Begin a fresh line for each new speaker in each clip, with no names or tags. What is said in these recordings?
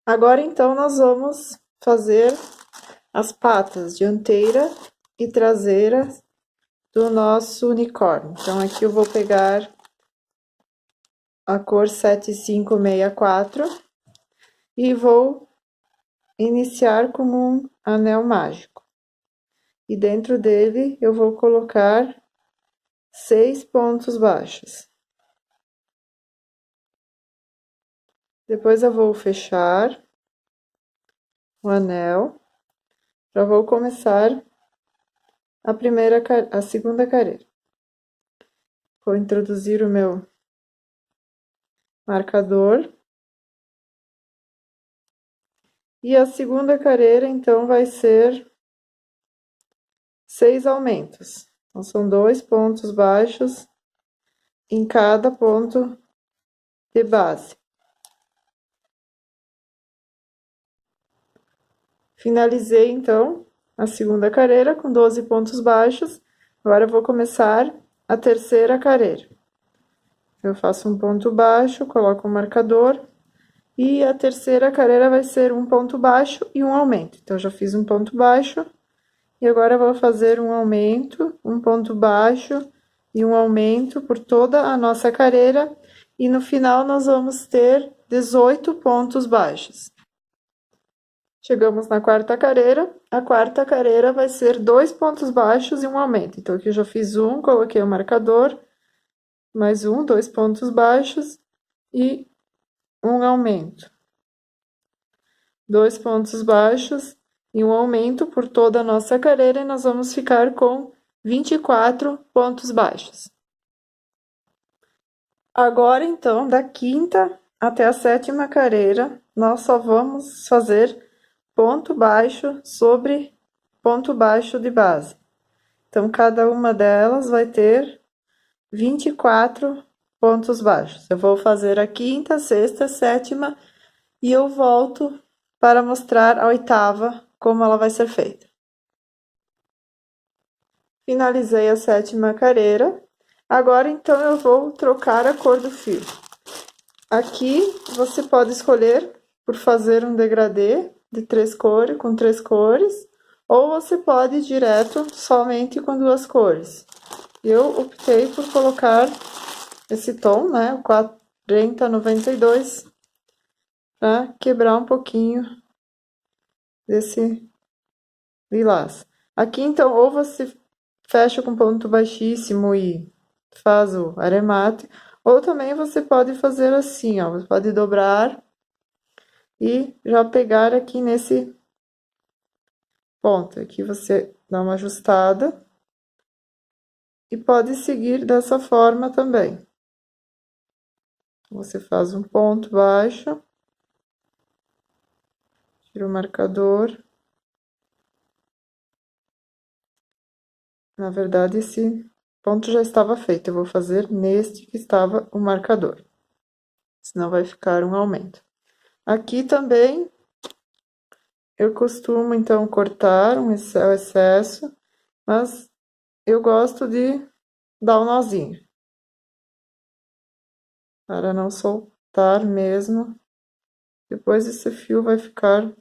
Agora, então, nós vamos fazer as patas dianteira e traseira do nosso unicórnio. Então, aqui eu vou pegar a cor 7564 e vou iniciar com um anel mágico. E dentro dele eu vou colocar 6 pontos baixos. Depois eu vou fechar o anel. Já vou começar a segunda carreira. Vou introduzir o meu marcador. E a segunda carreira, então, vai ser 6 aumentos. Então, são 2 pontos baixos em cada ponto de base. Finalizei, então, a segunda carreira com 12 pontos baixos. Agora, eu vou começar a terceira carreira. Eu faço um ponto baixo, coloco o marcador. E a terceira carreira vai ser um ponto baixo e um aumento. Então, eu já fiz um ponto baixo. E agora, eu vou fazer um aumento, um ponto baixo e um aumento por toda a nossa carreira. E no final, nós vamos ter 18 pontos baixos. Chegamos na quarta carreira. A quarta carreira vai ser 2 pontos baixos e um aumento. Então, aqui eu já fiz um, coloquei o marcador, mais um, 2 pontos baixos e um aumento. 2 pontos baixos e um aumento por toda a nossa carreira, e nós vamos ficar com 24 pontos baixos. Agora, então, da quinta até a sétima carreira, nós só vamos fazer ponto baixo sobre ponto baixo de base. Então, cada uma delas vai ter 24 pontos baixos. Eu vou fazer a quinta, sexta, sétima e eu volto para mostrar a oitava, como ela vai ser feita. Finalizei a sétima carreira. Agora, então, eu vou trocar a cor do fio. Aqui, você pode escolher por fazer um degradê de 3 cores, com 3 cores, ou você pode ir direto somente com 2 cores. Eu optei por colocar esse tom, né, o 4092, para quebrar um pouquinho desse lilás. Aqui, então, ou você fecha com ponto baixíssimo e faz o aremate, ou também você pode fazer assim, ó, você pode dobrar e já pegar aqui nesse ponto. Aqui você dá uma ajustada e pode seguir dessa forma também. Você faz um ponto baixo, tira o marcador. Na verdade, esse ponto já estava feito, eu vou fazer neste que estava o marcador, senão vai ficar um aumento. Aqui também, eu costumo, então, cortar o excesso, mas eu gosto de dar um nozinho, para não soltar mesmo. Depois esse fio vai ficar,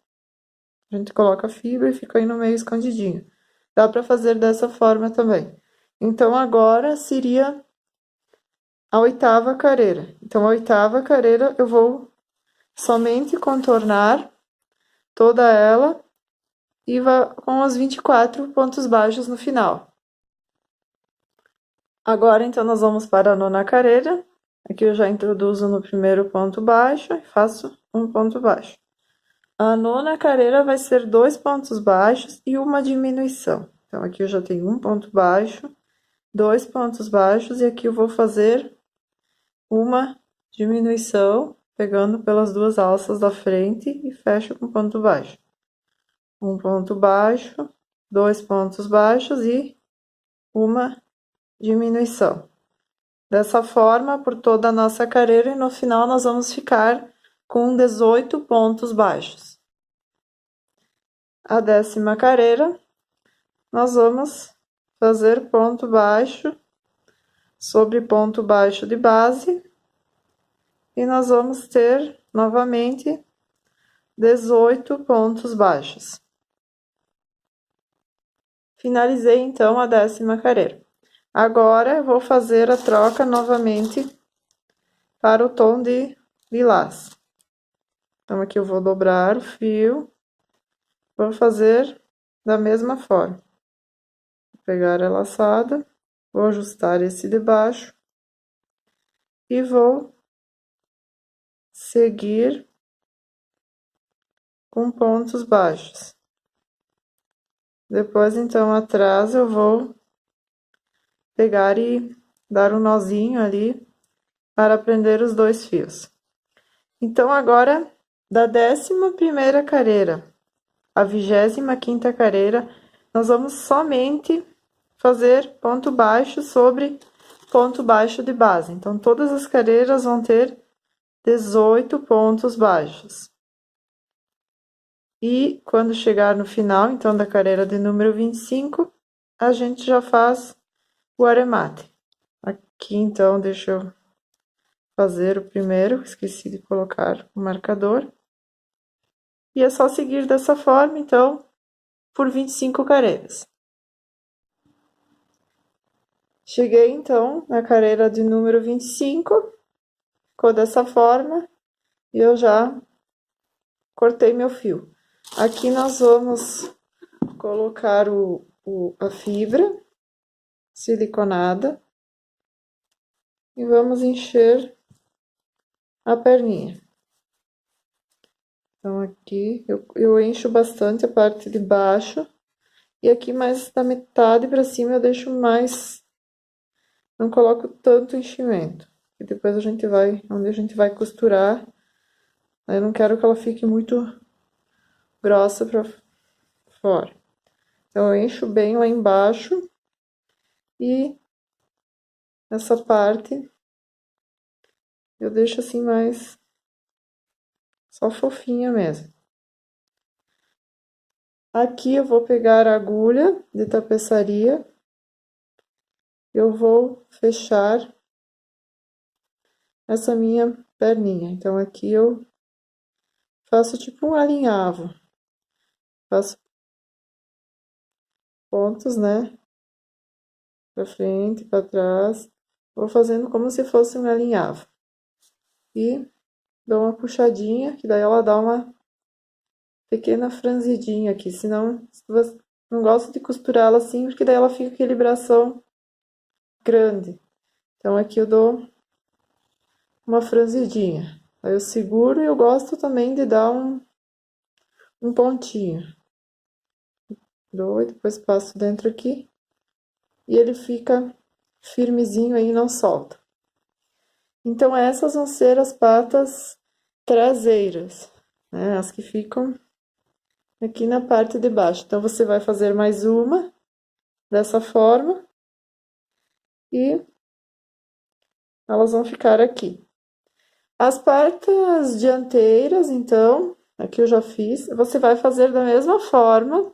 a gente coloca a fibra e fica aí no meio escondidinho. Dá para fazer dessa forma também. Então, agora seria a oitava carreira. Então, a oitava carreira eu vou somente contornar toda ela e com os 24 pontos baixos no final. Agora, então, nós vamos para a nona carreira. Aqui eu já introduzo no primeiro ponto baixo e faço um ponto baixo. A nona carreira vai ser 2 pontos baixos e uma diminuição. Então, aqui eu já tenho um ponto baixo, 2 pontos baixos, e aqui eu vou fazer uma diminuição, pegando pelas duas alças da frente e fecho com ponto baixo. Um ponto baixo, 2 pontos baixos e uma diminuição. Dessa forma, por toda a nossa carreira, e no final nós vamos ficar com 18 pontos baixos. A 10ª carreira, nós vamos fazer ponto baixo sobre ponto baixo de base, e nós vamos ter novamente 18 pontos baixos. Finalizei, então, a 10ª carreira. Agora, eu vou fazer a troca novamente para o tom de lilás. Então, aqui eu vou dobrar o fio, vou fazer da mesma forma. Vou pegar a laçada, vou ajustar esse de baixo e vou seguir com pontos baixos. Depois, então, atrás eu vou pegar e dar um nozinho ali para prender os dois fios. Então, agora, da 11ª carreira à 25ª carreira, nós vamos somente fazer ponto baixo sobre ponto baixo de base. Então, todas as carreiras vão ter 18 pontos baixos. E quando chegar no final, então, da carreira de número 25, a gente já faz o arremate. Aqui, então, deixa eu fazer o primeiro, esqueci de colocar o marcador. E é só seguir dessa forma, então, por 25 carreiras. Cheguei, então, na carreira de número 25, ficou dessa forma, e eu já cortei meu fio. Aqui nós vamos colocar a fibra siliconada e vamos encher a perninha. Então, aqui eu encho bastante a parte de baixo, e aqui mais da metade para cima eu deixo mais, não coloco tanto enchimento. E depois onde a gente vai costurar, eu não quero que ela fique muito grossa para fora. Então, eu encho bem lá embaixo e essa parte eu deixo assim mais só fofinha mesmo. Aqui eu vou pegar a agulha de tapeçaria, eu vou fechar essa minha perninha. Então, aqui eu faço tipo um alinhavo, faço pontos, né, para frente, para trás, vou fazendo como se fosse um alinhavo. E dou uma puxadinha, que daí ela dá uma pequena franzidinha aqui, senão você não gosto de costurar ela assim, porque daí ela fica aquele bração grande. Então, aqui eu dou uma franzidinha. Aí eu seguro e eu gosto também de dar um pontinho. Dou e depois passo dentro aqui. E ele fica firmezinho aí, não solta. Então, essas vão ser as patas traseiras, né? As que ficam aqui na parte de baixo. Então, você vai fazer mais uma dessa forma e elas vão ficar aqui. As patas dianteiras, então, aqui eu já fiz, você vai fazer da mesma forma,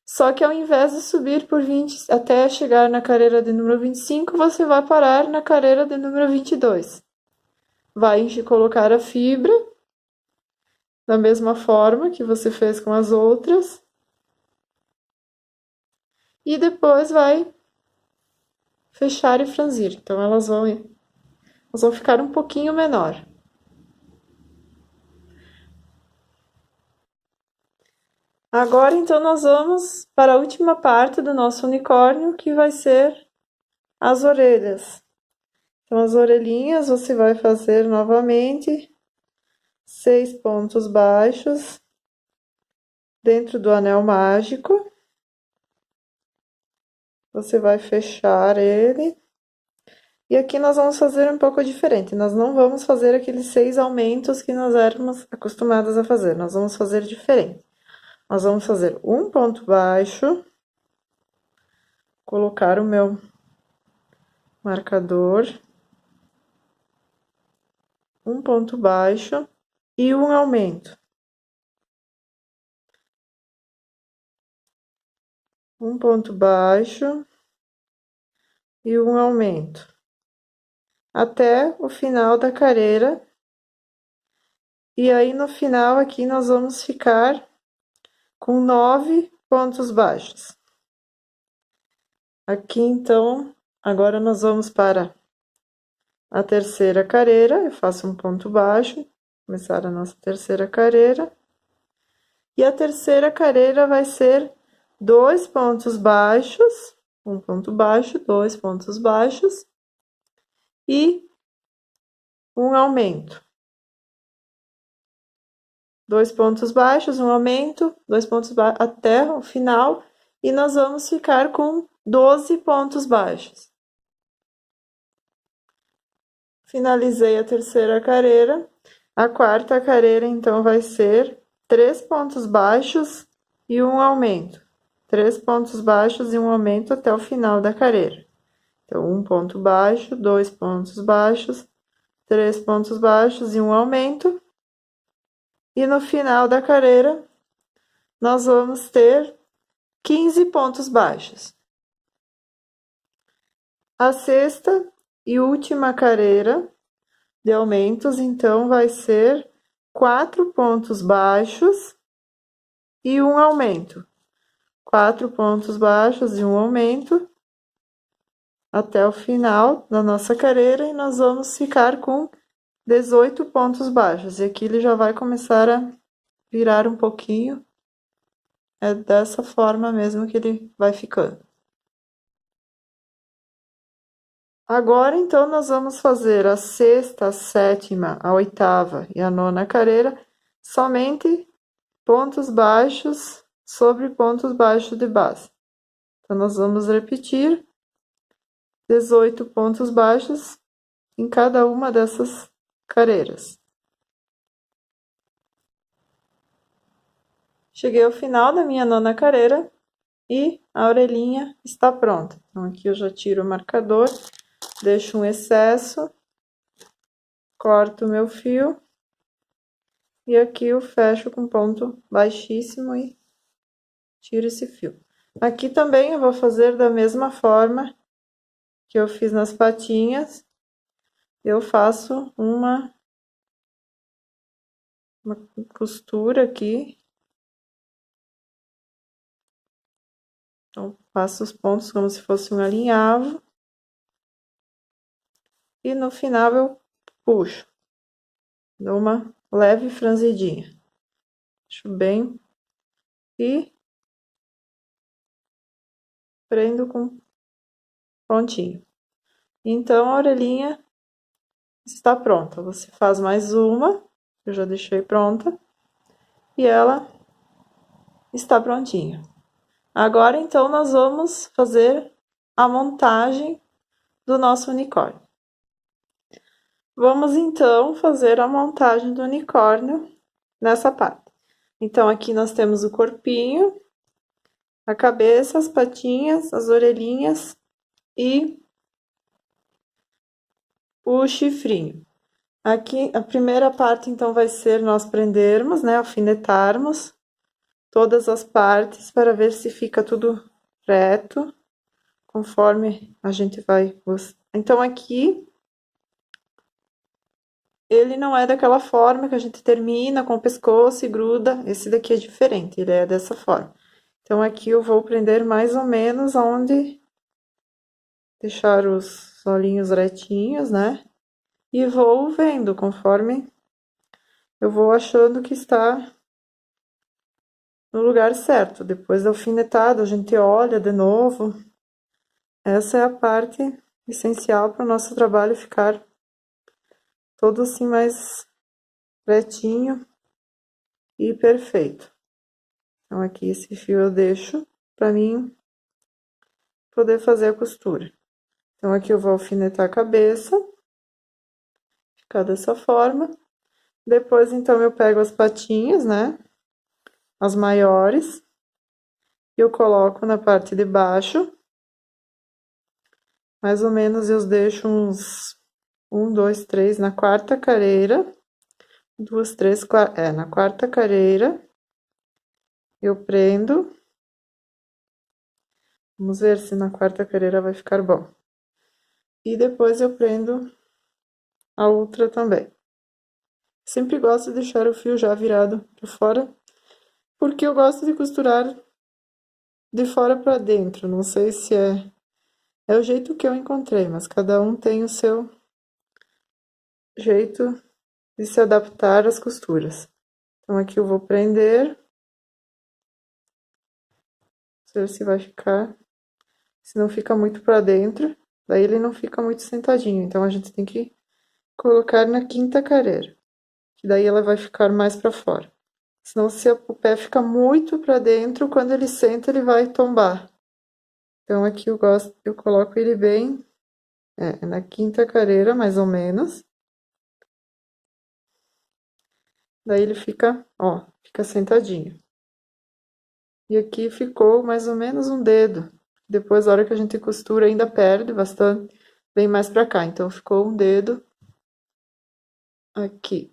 só que ao invés de subir por 20 até chegar na carreira de número 25, você vai parar na carreira de número 22. Vai colocar a fibra da mesma forma que você fez com as outras. E depois vai fechar e franzir. Então, elas vão ficar um pouquinho menor. Agora, então, nós vamos para a última parte do nosso unicórnio, que vai ser as orelhas. Então, as orelhinhas você vai fazer novamente 6 pontos baixos dentro do anel mágico. Você vai fechar ele. E aqui nós vamos fazer um pouco diferente. Nós não vamos fazer aqueles 6 aumentos que nós éramos acostumadas a fazer. Nós vamos fazer diferente. Nós vamos fazer um ponto baixo, colocar o meu marcador, um ponto baixo e um aumento. Um ponto baixo e um aumento. Até o final da carreira E aí, no final, aqui, nós vamos ficar com 9 pontos baixos. Aqui, então, agora nós vamos para a terceira carreira. Eu faço um ponto baixo, começar a nossa terceira carreira. E a terceira carreira vai ser 2 pontos baixos, um ponto baixo, 2 pontos baixos e um aumento. 2 pontos baixos, um aumento, 2 pontos baixos até o final, e nós vamos ficar com 12 pontos baixos. Finalizei a terceira carreira. A quarta carreira, então, vai ser 3 pontos baixos e um aumento. 3 pontos baixos e um aumento até o final da carreira. Então, um ponto baixo, 2 pontos baixos, 3 pontos baixos e um aumento. E no final da carreira, nós vamos ter 15 pontos baixos. A sexta e última carreira de aumentos, então, vai ser 4 pontos baixos e um aumento. 4 pontos baixos e um aumento até o final da nossa carreira, e nós vamos ficar com 18 pontos baixos. E aqui ele já vai começar a virar um pouquinho. É dessa forma mesmo que ele vai ficando. Agora, então, nós vamos fazer a sexta, a sétima, a oitava e a nona carreira somente pontos baixos sobre pontos baixos de base. Então, nós vamos repetir 18 pontos baixos em cada uma dessas carreiras. Cheguei ao final da minha nona carreira e a orelhinha está pronta. Então, aqui eu já tiro o marcador, deixo um excesso, corto o meu fio e aqui eu fecho com ponto baixíssimo e tiro esse fio. Aqui também eu vou fazer da mesma forma que eu fiz nas patinhas. Eu faço uma costura aqui. Então, faço os pontos como se fosse um alinhavo. E no final eu puxo. Dou uma leve franzidinha. Puxo bem. E prendo com prontinho. Então, a orelhinha está pronta. Você faz mais uma, eu já deixei pronta. E ela está prontinha. Agora, então, nós vamos fazer a montagem do nosso unicórnio. Vamos, então, fazer a montagem do unicórnio nessa parte. Então, aqui nós temos o corpinho, a cabeça, as patinhas, as orelhinhas e o chifrinho. Aqui, a primeira parte, então, vai ser nós prendermos, né, alfinetarmos todas as partes para ver se fica tudo reto, conforme a gente vai... Então, aqui, ele não é daquela forma que a gente termina com o pescoço e gruda. Esse daqui é diferente, ele é dessa forma. Então, aqui eu vou prender mais ou menos onde deixar os olhinhos retinhos, né? E vou vendo conforme eu vou achando que está no lugar certo. Depois da alfinetada, a gente olha de novo. Essa é a parte essencial para o nosso trabalho ficar todo assim mais retinho e perfeito. Então, aqui esse fio eu deixo para mim poder fazer a costura. Então, aqui eu vou alfinetar a cabeça, ficar dessa forma. Depois, então, eu pego as patinhas, né? As maiores. E eu coloco na parte de baixo. Mais ou menos eu deixo uns 1, 2, 3 na quarta carreira. 2, 3, na quarta carreira. Eu prendo. Vamos ver se na quarta carreira vai ficar bom. E depois eu prendo a outra também. Sempre gosto de deixar o fio já virado para fora, porque eu gosto de costurar de fora para dentro. Não sei se é o jeito que eu encontrei, mas cada um tem o seu jeito de se adaptar às costuras. Então aqui eu vou prender, ver se vai ficar, se não fica muito para dentro, daí ele não fica muito sentadinho. Então a gente tem que colocar na quinta carreira, que daí ela vai ficar mais para fora. Senão, se o pé fica muito para dentro, quando ele senta, ele vai tombar. Então, aqui eu coloco ele bem na quinta carreira, mais ou menos. Daí ele fica, ó, fica sentadinho. E aqui ficou mais ou menos um dedo. Depois, na hora que a gente costura, ainda perde bastante, vem mais pra cá. Então, ficou um dedo aqui.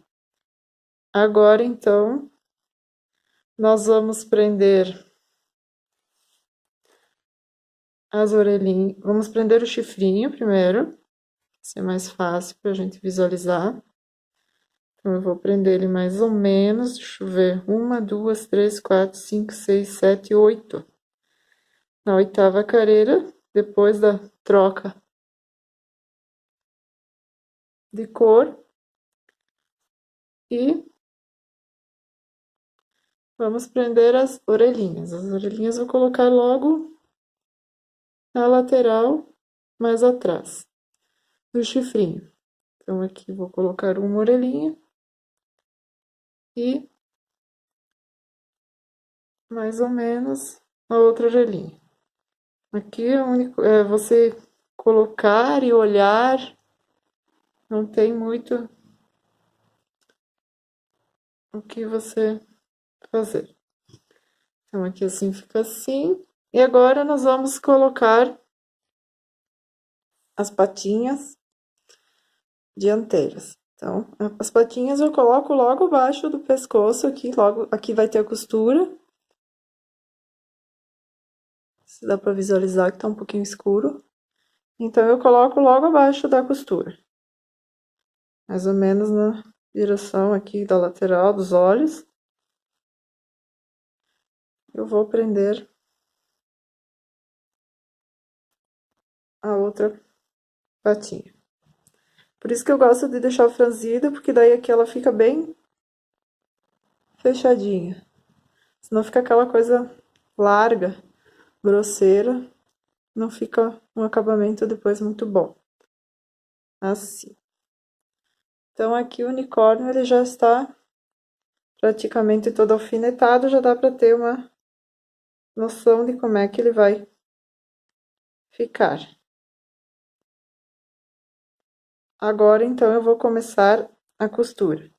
Agora, então, nós vamos prender as orelhinhas. Vamos prender o chifrinho primeiro, ser mais fácil pra gente visualizar. Então, eu vou prender ele mais ou menos, deixa eu ver, 1, 2, 3, 4, 5, 6, 7, 8. Na oitava carreira, depois da troca de cor. E vamos prender as orelhinhas. As orelhinhas eu vou colocar logo na lateral, mais atrás do chifrinho. Então, aqui vou colocar uma orelhinha e mais ou menos a outra orelhinha. Aqui é único, você colocar e olhar, não tem muito o que você fazer. Então, aqui assim fica assim. E agora nós vamos colocar as patinhas dianteiras. Então, as patinhas eu coloco logo abaixo do pescoço aqui, logo aqui vai ter a costura. Se dá para visualizar que tá um pouquinho escuro. Então, eu coloco logo abaixo da costura. Mais ou menos na direção aqui da lateral dos olhos. Eu vou prender a outra patinha. Por isso que eu gosto de deixar franzida, porque daí aqui ela fica bem fechadinha. Senão fica aquela coisa larga, grosseira, não fica um acabamento depois muito bom. Assim. Então aqui o unicórnio ele já está praticamente todo alfinetado, já dá para ter uma noção de como é que ele vai ficar. Agora então eu vou começar a costura.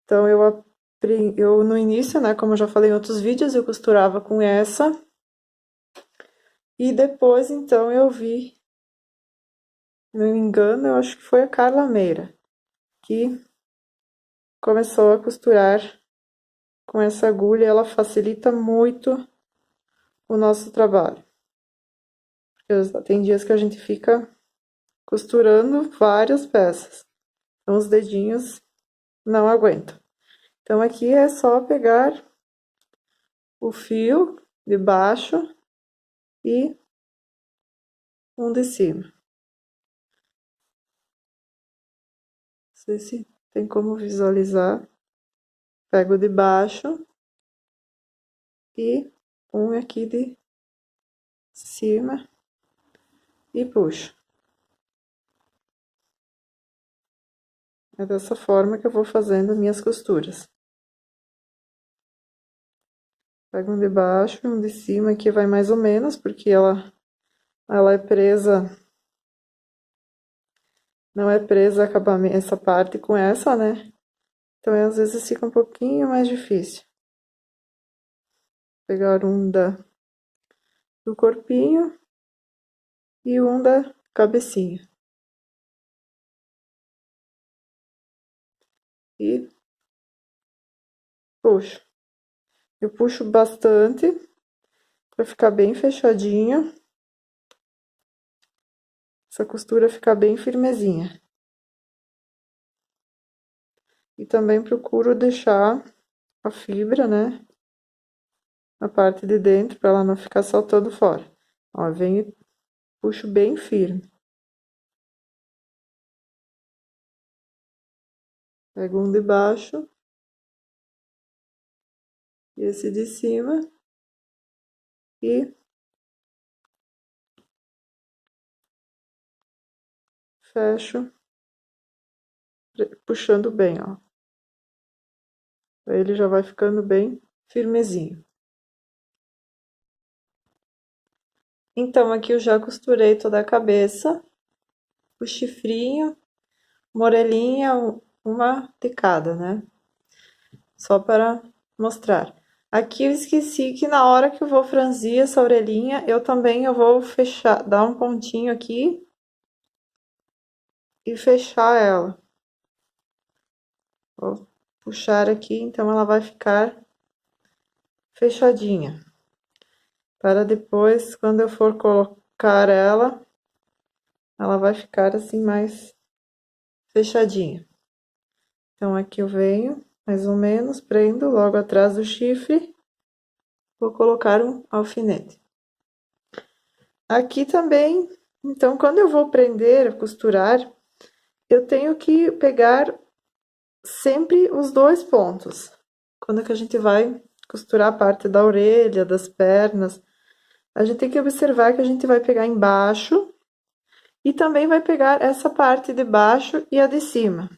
Então eu no início, né, como eu já falei em outros vídeos, eu costurava com essa. E depois então eu vi, não me engano, eu acho que foi a Carla Meira que começou a costurar com essa agulha, ela facilita muito o nosso trabalho. Porque tem dias que a gente fica costurando várias peças, então os dedinhos não aguentam. Então aqui é só pegar o fio de baixo e um de cima. Não sei se tem como visualizar. Pego de baixo e um aqui de cima e puxo. É dessa forma que eu vou fazendo minhas costuras. Pego um de baixo e um de cima, que vai mais ou menos, porque ela é presa, não é presa acabamento, essa parte com essa, né? Então, às vezes fica um pouquinho mais difícil. Pegar um do corpinho e um da cabecinha. E puxo. Eu puxo bastante para ficar bem fechadinho. Essa costura ficar bem firmezinha. E também procuro deixar a fibra, né, na parte de dentro, para ela não ficar saltando fora. Ó, venho e puxo bem firme. Pego um de baixo. E esse de cima. E fecho, puxando bem, ó. Aí ele já vai ficando bem firmezinho. Então, aqui eu já costurei toda a cabeça, o chifrinho, uma orelhinha, uma de cada, né? Só para mostrar. Aqui eu esqueci que na hora que eu vou franzir essa orelhinha, eu vou fechar, dar um pontinho aqui e fechar ela. Vou puxar aqui, então ela vai ficar fechadinha. Para depois, quando eu for colocar ela vai ficar assim mais fechadinha. Então, aqui eu venho, mais ou menos, prendo logo atrás do chifre, vou colocar um alfinete. Aqui também, então, quando eu vou prender, costurar, eu tenho que pegar sempre os dois pontos. Quando que a gente vai costurar a parte da orelha, das pernas, a gente tem que observar que a gente vai pegar embaixo e também vai pegar essa parte de baixo e a de cima.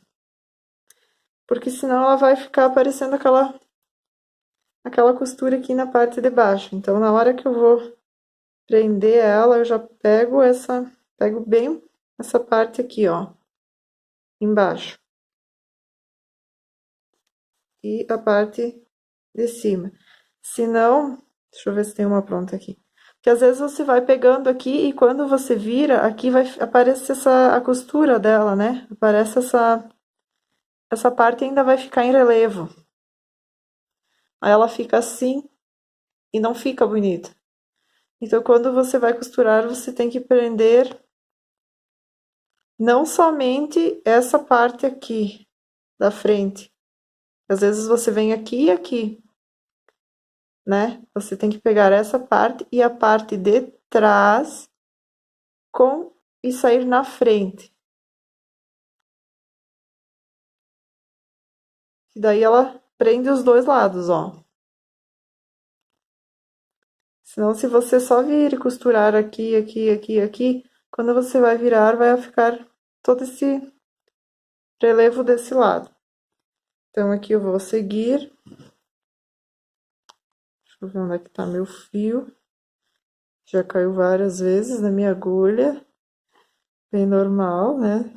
Porque senão ela vai ficar aparecendo aquela costura aqui na parte de baixo. Então, na hora que eu vou prender ela, eu já pego bem essa parte aqui, ó, embaixo. E a parte de cima. Senão, deixa eu ver se tem uma pronta aqui. Porque às vezes você vai pegando aqui e quando você vira, aqui vai aparecer a costura dela, né? Aparece essa parte ainda vai ficar em relevo. Aí ela fica assim e não fica bonita. Então, quando você vai costurar, você tem que prender não somente essa parte aqui da frente. Às vezes você vem aqui e aqui, né? Você tem que pegar essa parte e a parte de trás e sair na frente. E daí ela prende os dois lados, ó. Senão, se você só vir e costurar aqui, aqui, aqui, aqui, quando você vai virar, vai ficar todo esse relevo desse lado. Então, aqui eu vou seguir. Deixa eu ver onde é que tá meu fio. Já caiu várias vezes na minha agulha. Bem normal, né?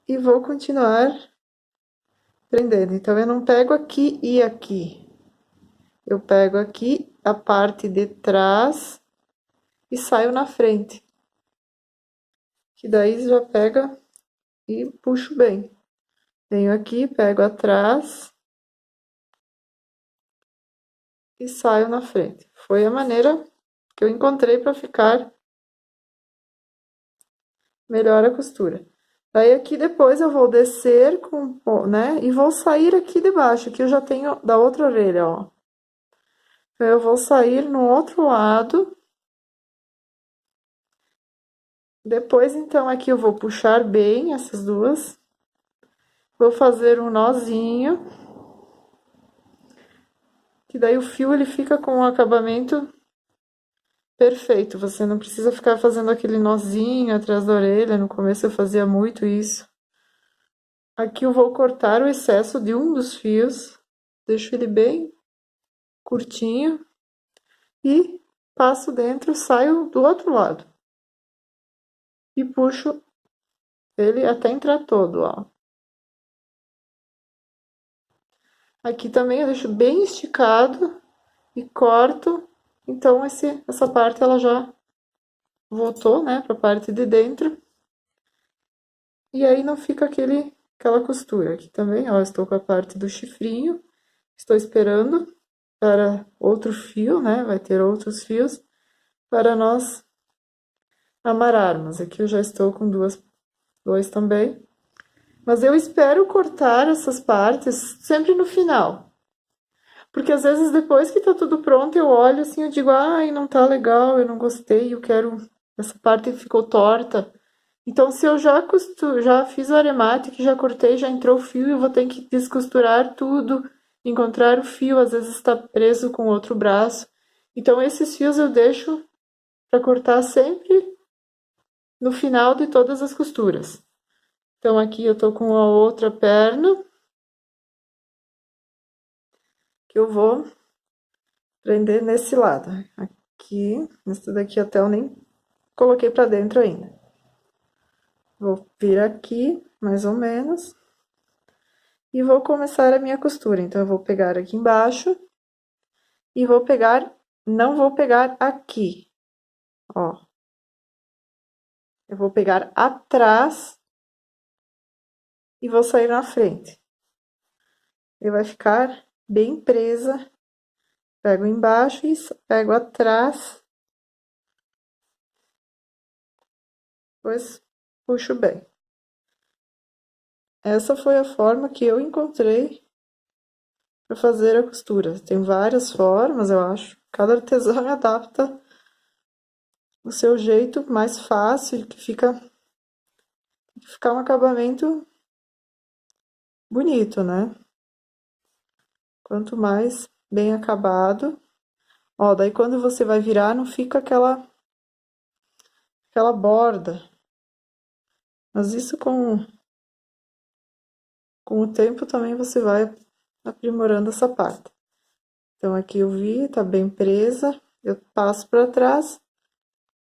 E vou continuar prendendo. Então, eu não pego aqui e aqui. Eu pego aqui a parte de trás e saio na frente. Que daí já pega e puxo bem. Venho aqui, pego atrás e saio na frente. Foi a maneira que eu encontrei para ficar melhor a costura. Daí aqui depois eu vou descer né, e vou sair aqui de baixo, que eu já tenho da outra orelha, ó. Então, eu vou sair no outro lado. Depois, então, aqui eu vou puxar bem essas duas. Vou fazer um nozinho. Que daí o fio, ele fica com o acabamento perfeito. Você não precisa ficar fazendo aquele nozinho atrás da orelha. No começo eu fazia muito isso. Aqui eu vou cortar o excesso de um dos fios. Deixo ele bem curtinho. E passo dentro, saio do outro lado. E puxo ele até entrar todo, ó. Aqui também eu deixo bem esticado e corto. Então, essa parte ela já voltou, né, pra parte de dentro. E aí não fica aquela costura. Aqui também, ó, estou com a parte do chifrinho. Estou esperando para outro fio, né, vai ter outros fios para nós amarrarmos. Aqui eu já estou com dois também. Mas eu espero cortar essas partes sempre no final. Porque às vezes depois que tá tudo pronto, eu olho assim, eu digo, ai, não tá legal, eu não gostei, eu quero. Essa parte ficou torta. Então, se eu já fiz o aremate, que já cortei, já entrou o fio, eu vou ter que descosturar tudo, encontrar o fio, às vezes está preso com outro braço. Então, esses fios eu deixo para cortar sempre no final de todas as costuras. Então, aqui eu tô com a outra perna, que eu vou prender nesse lado. Aqui, esse daqui até eu nem coloquei para dentro ainda. Vou vir aqui, mais ou menos, e vou começar a minha costura. Então, eu vou pegar aqui embaixo e vou pegar, não vou pegar aqui, ó. Eu vou pegar atrás e vou sair na frente. E vai ficar bem presa. Pego embaixo e pego atrás. Depois puxo bem. Essa foi a forma que eu encontrei para fazer a costura. Tem várias formas, eu acho. Cada artesão adapta o seu jeito mais fácil, que fica um acabamento bonito, né? Quanto mais bem acabado. Ó, daí quando você vai virar, não fica aquela borda. Mas isso com o tempo também você vai aprimorando essa parte. Então, aqui eu vi, tá bem presa, eu passo para trás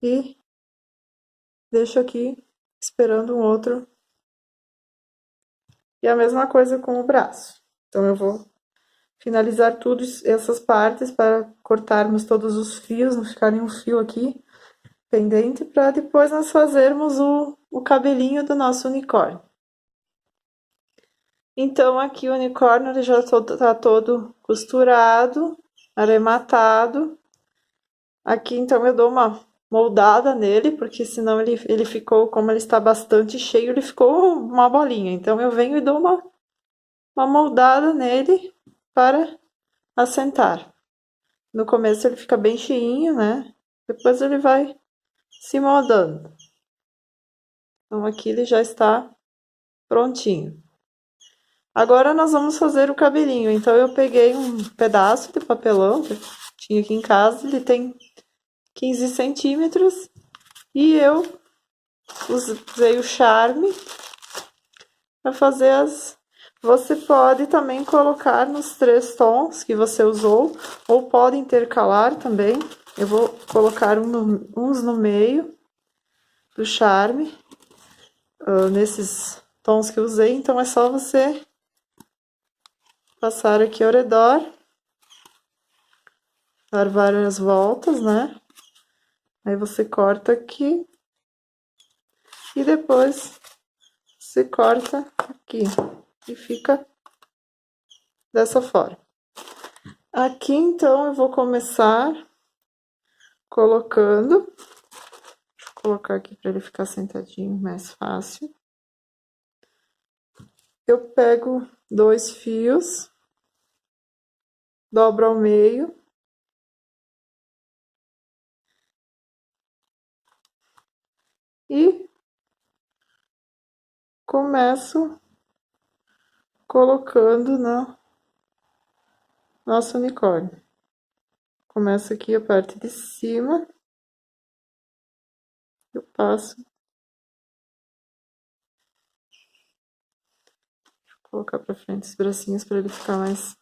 e deixo aqui esperando um outro. E a mesma coisa com o braço. Então, eu vou finalizar tudo essas partes para cortarmos todos os fios, não ficar nenhum fio aqui pendente, para depois nós fazermos o cabelinho do nosso unicórnio. Então, aqui o unicórnio ele já tá todo costurado, arrematado. Aqui, então, eu dou uma moldada nele, porque senão ele ficou, como ele está bastante cheio, ele ficou uma bolinha. Então, eu venho e dou uma moldada nele para assentar. No começo ele fica bem cheinho, né? Depois ele vai se moldando. Então, aqui ele já está prontinho. Agora nós vamos fazer o cabelinho. Então, eu peguei um pedaço de papelão que eu tinha aqui em casa, ele tem 15 centímetros, e eu usei o charme para fazer as... Você pode também colocar nos 3 tons que você usou, ou pode intercalar também. Eu vou colocar uns no meio do charme, nesses tons que eu usei, então é só você passar aqui ao redor, dar várias voltas, né? Aí você corta aqui e depois você corta aqui e fica dessa forma. Aqui então eu vou começar colocando, deixa eu colocar aqui para ele ficar sentadinho mais fácil. Eu pego 2 fios, dobro ao meio e começo colocando no nosso unicórnio. Começo aqui a parte de cima, eu passo, vou colocar para frente os bracinhos para ele ficar mais.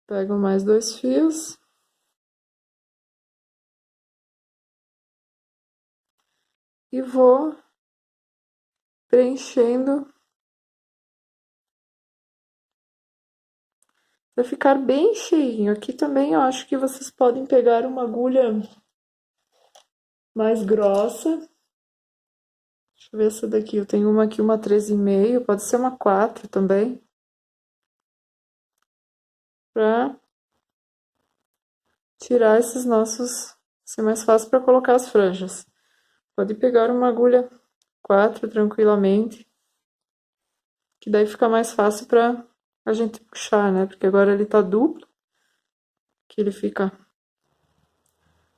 Pego mais 2 fios. E vou preenchendo para ficar bem cheinho. Aqui também eu acho que vocês podem pegar uma agulha mais grossa. Deixa eu ver essa daqui. Eu tenho uma aqui, uma 13,5, pode ser uma 4 também. Para tirar esses nossos, ser mais fácil para colocar as franjas. Pode pegar uma agulha 4 tranquilamente. Que daí fica mais fácil pra a gente puxar, né? Porque agora ele tá duplo. Que ele fica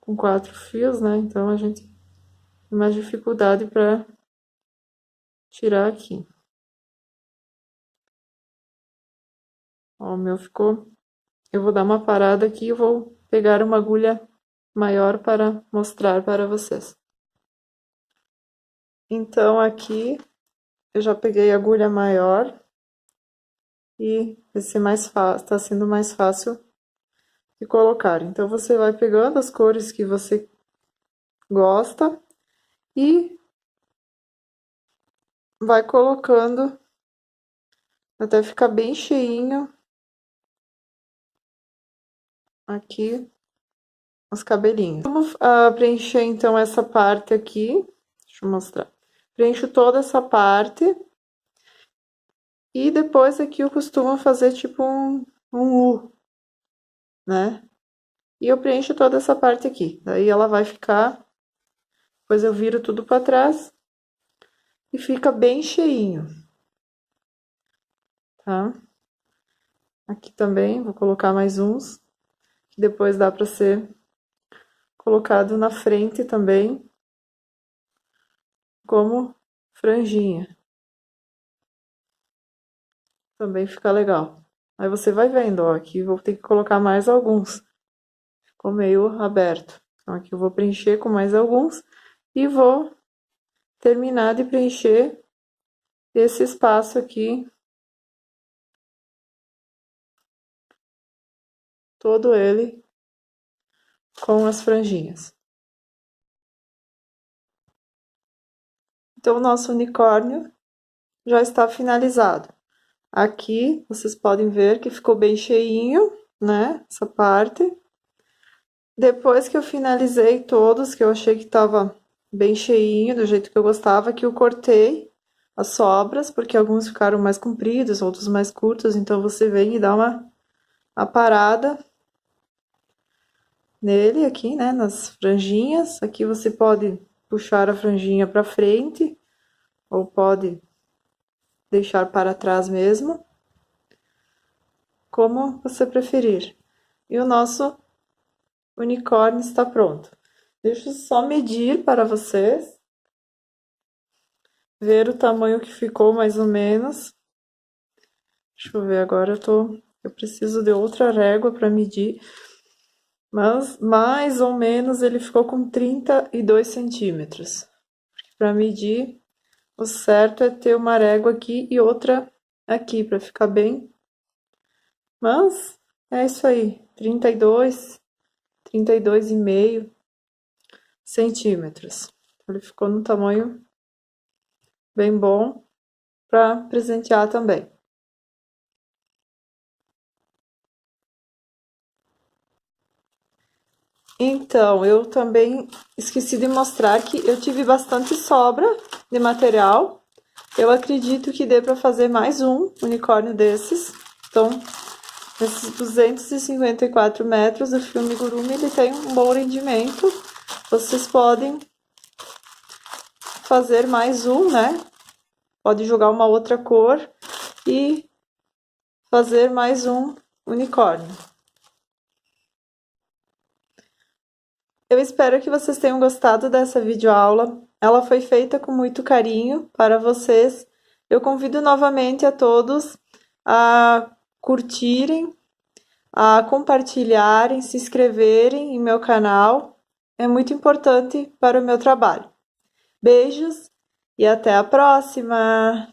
com 4 fios, né? Então a gente tem mais dificuldade pra tirar aqui. Ó, o meu ficou. Eu vou dar uma parada aqui e vou pegar uma agulha maior para mostrar para vocês. Então aqui eu já peguei a agulha maior e esse mais fácil, tá sendo mais fácil de colocar. Então você vai pegando as cores que você gosta e vai colocando até ficar bem cheinho aqui os cabelinhos. Vamos preencher então essa parte aqui. Deixa eu mostrar. Preencho toda essa parte. E depois aqui eu costumo fazer tipo um U, né? E eu preencho toda essa parte aqui. Daí ela vai ficar. Depois eu viro tudo para trás. E fica bem cheinho. Tá? Aqui também vou colocar mais uns. Que depois dá para ser colocado na frente também. Como franjinha. Também fica legal. Aí você vai vendo, ó. Aqui vou ter que colocar mais alguns. Ficou meio aberto. Então aqui eu vou preencher com mais alguns. E vou terminar de preencher esse espaço aqui. Todo ele com as franjinhas. Então, o nosso unicórnio já está finalizado. Aqui, vocês podem ver que ficou bem cheinho, né? Essa parte. Depois que eu finalizei todos, que eu achei que estava bem cheinho, do jeito que eu gostava, que eu cortei as sobras, porque alguns ficaram mais compridos, outros mais curtos. Então, você vem e dá uma parada nele aqui, né? Nas franjinhas. Aqui você pode puxar a franjinha para frente ou pode deixar para trás mesmo, como você preferir. E o nosso unicórnio está pronto. Deixa eu só medir para vocês, ver o tamanho que ficou mais ou menos. Deixa eu ver agora, eu preciso de outra régua para medir, mas mais ou menos ele ficou com 32 centímetros. Para medir, o certo é ter uma régua aqui e outra aqui, para ficar bem. Mas é isso aí, 32,5 centímetros. Ele ficou no tamanho bem bom para presentear também. Então, eu também esqueci de mostrar que eu tive bastante sobra de material. Eu acredito que dê para fazer mais um unicórnio desses. Então, nesses 254 metros, o fio amigurumi ele tem um bom rendimento. Vocês podem fazer mais um, né? Pode jogar uma outra cor e fazer mais um unicórnio. Eu espero que vocês tenham gostado dessa videoaula. Ela foi feita com muito carinho para vocês. Eu convido novamente a todos a curtirem, a compartilharem, se inscreverem em meu canal. É muito importante para o meu trabalho. Beijos e até a próxima!